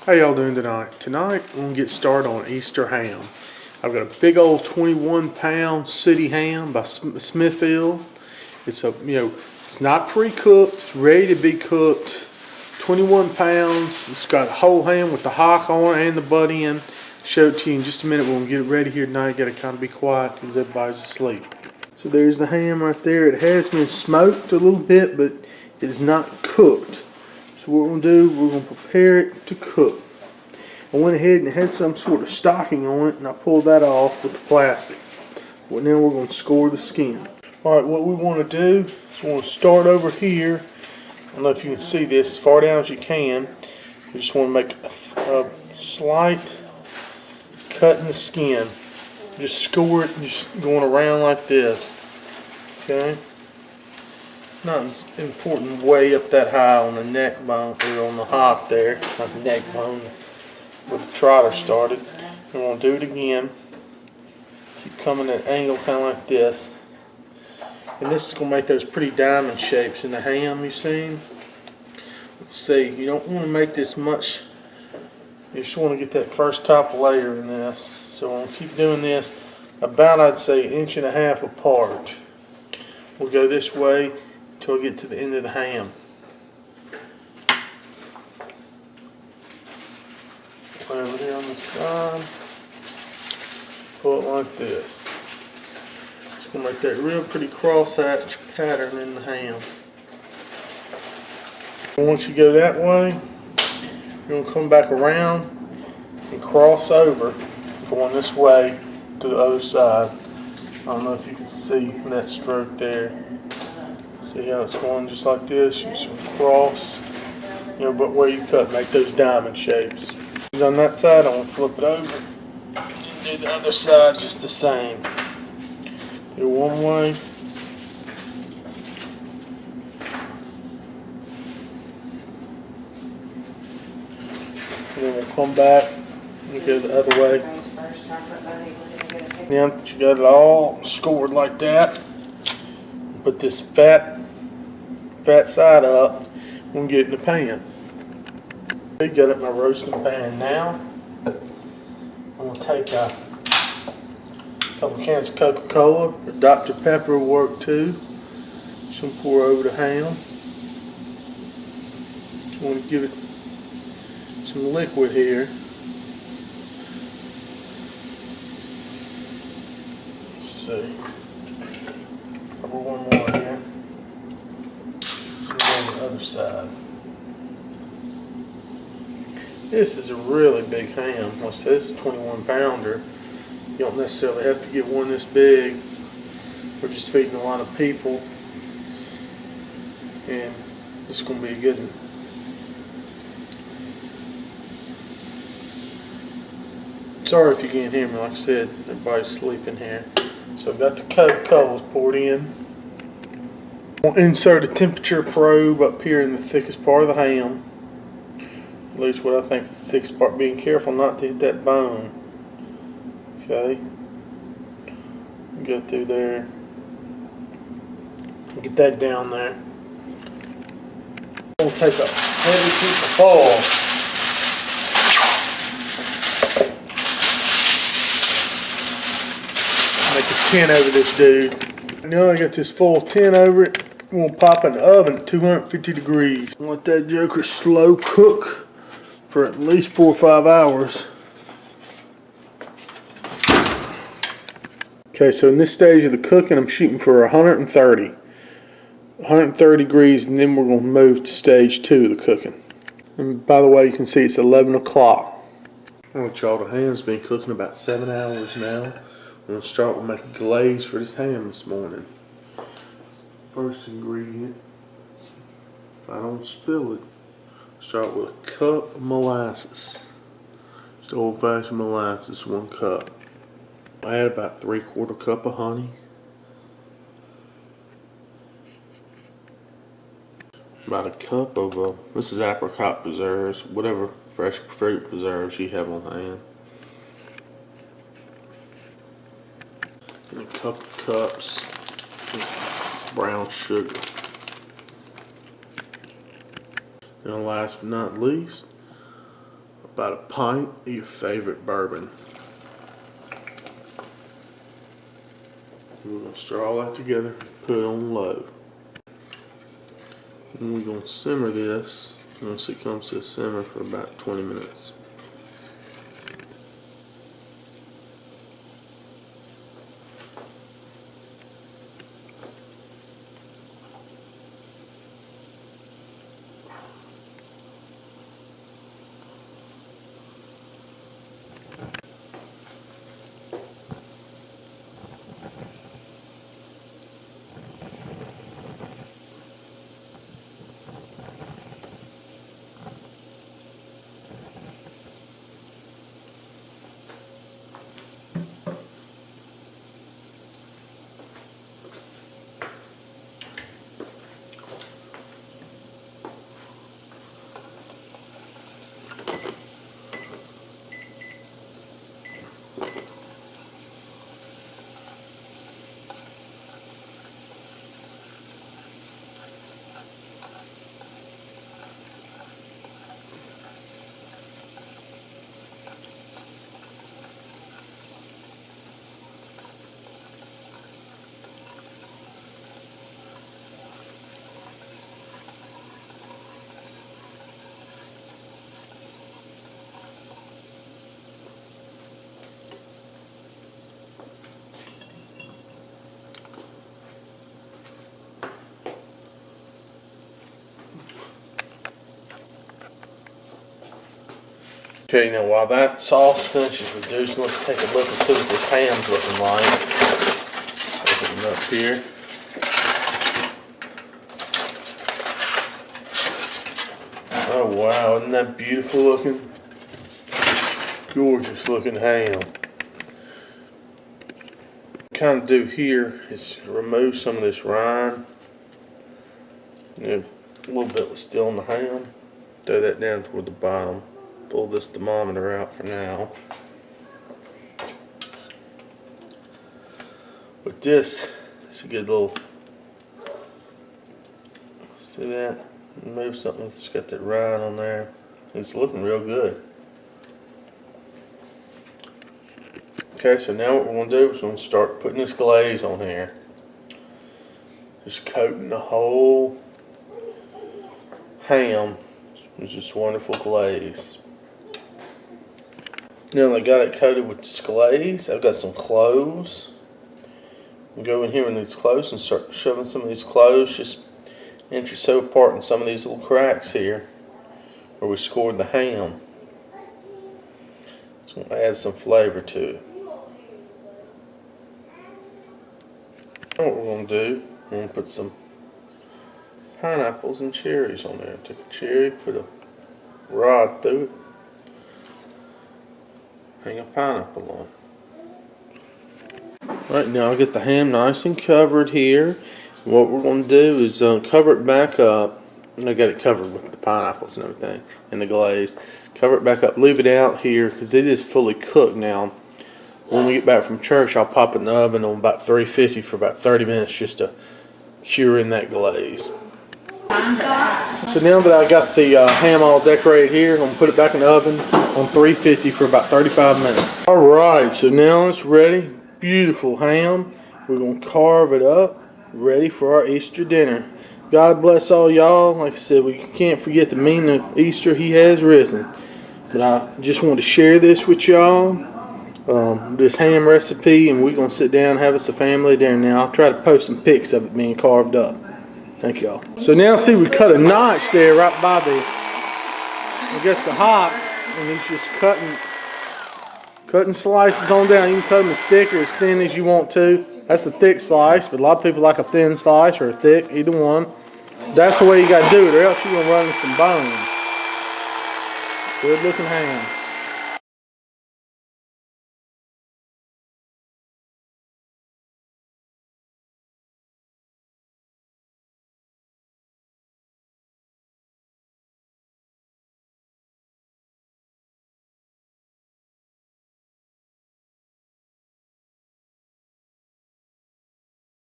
How y'all doing tonight? Tonight I'm going to get started on Easter ham. I've got a big old 21-pound city ham by Smithfield. It's it's not pre-cooked. It's ready to be cooked. 21 pounds. It's got whole ham with the hock on it and the butt end. Show it to you in just a minute. We're going to get it ready here tonight. Got to kind of be quiet because everybody's asleep. So there's the ham right there. It has been smoked a little bit, but it is not cooked. So what we're going to do, we're going to prepare it to cook. I went ahead and it had some sort of stocking on it, and I pulled that off with the plastic. Well, now we're going to score the skin. Alright, what we want to do is we want to start over here. I don't know if you can see this as far down as you can. We just want to make a slight cut in the skin. Just score it, just going around like this. Okay? Not important way up that high on the neck bone, or on the hock there, not the neck bone, where the trotter started. We're going to do it again. Keep coming at an angle kind of like this. And this is going to make those pretty diamond shapes in the ham you've seen. Let's see, you don't want to make this much. You just want to get that first top layer in this. So we'll keep doing this about, I'd say, 1.5 inches apart. We'll go this way until we get to the end of the ham. Over here on the side, pull it like this. It's going to make that real pretty crosshatch pattern in the ham. And once you go that way, you're going to come back around and cross over, going this way to the other side. I don't know if you can see that stroke there. See how it's going just like this? You just cross, but where you cut, make those diamond shapes. On that side, I'm going to flip it over and do the other side just the same. Do one way. And then we'll come back and go the other way. Now that you got it all scored like that, put this fat side up, we'll get in the pan. I got it in my roasting pan now. I'm going to take a couple cans of Coca-Cola or Dr. Pepper will work too. Some pour over the ham. Just want to give it some liquid here. Let's see. Probably one more here. And on the other side. This is a really big ham. Like I said, it's a 21-pounder. You don't necessarily have to get one this big. We're just feeding a lot of people. And it's going to be a good one. Sorry if you can't hear me. Like I said, everybody's sleeping here. So I've got the Coca-Cola poured in. I'll insert a temperature probe up here in the thickest part of the ham. At least what I think is the thickest part. Being careful not to hit that bone. Okay. Go through there. Get that down there. We'll take a heavy piece of foil. Make a tin over this dude. Now I got this full tin over it. I'm going to pop in the oven at 250 degrees. Let that joker slow cook for at least 4 or 5 hours. Okay, so in this stage of the cooking, I'm shooting for 130 degrees, and then we're going to move to stage 2 of the cooking. And by the way, you can see it's 11 o'clock. I want y'all, the ham's been cooking about 7 hours now. I'm going to start with making glaze for this ham this morning. First ingredient, if I don't spill it, start with a cup of molasses. Just old-fashioned molasses, 1 cup. I add about 3/4 cup of honey. About a cup of, this is apricot preserves, whatever fresh fruit preserves you have on hand. And a couple cups of brown sugar. And last but not least, about a pint of your favorite bourbon. We're going to stir all that together, put it on low. And we're going to simmer this once it comes to a simmer for about 20 minutes. Okay, now while that sauce finishes reducing, let's take a look and see what this ham's looking like. Open it up here. Oh wow, isn't that beautiful looking? Gorgeous looking ham. What I kind of do here is remove some of this rind. You know, a little bit was still in the ham. Throw that down toward the bottom. Pull this thermometer out for now. With this, it's a good little, see that? Remove something that's got that rind on there. It's looking real good. Okay, so now what we're going to do is we're going to start putting this glaze on here. Just coating the whole ham with this wonderful glaze. Now that I got it coated with this glaze, I've got some cloves. I'll go in here with these cloves and start shoving some of these cloves just an inch or so apart in some of these little cracks here where we scored the ham. It's going to add some flavor to it. Now what we're going to do, we're going to put some pineapples and cherries on there. Take a cherry, put a rod through it. Hang a pineapple on. Right now I'll get the ham nice and covered here. What we're going to do is cover it back up. And I got it covered with the pineapples and everything and the glaze. Cover it back up, leave it out here because it is fully cooked now. When we get back from church, I'll pop it in the oven on about 350 for about 30 minutes just to cure in that glaze. So now that I got the ham all decorated here, I'm going to put it back in the oven on 350 for about 35 minutes. Alright, so now it's ready. Beautiful ham. We're going to carve it up, ready for our Easter dinner. God bless all y'all. Like I said, we can't forget the meaning of Easter. He has risen. But I just wanted to share this with y'all. This ham recipe, and we're going to sit down and have us a family dinner now. I'll try to post some pics of it being carved up. Thank y'all. So now see, we cut a notch there right by the, I guess, the hop, and he's just cutting slices on down. You can cut them as thick or as thin as you want to. That's a thick slice, but a lot of people like a thin slice or a thick, either one. That's the way you got to do it, or else you're going to run into some bones. Good looking ham.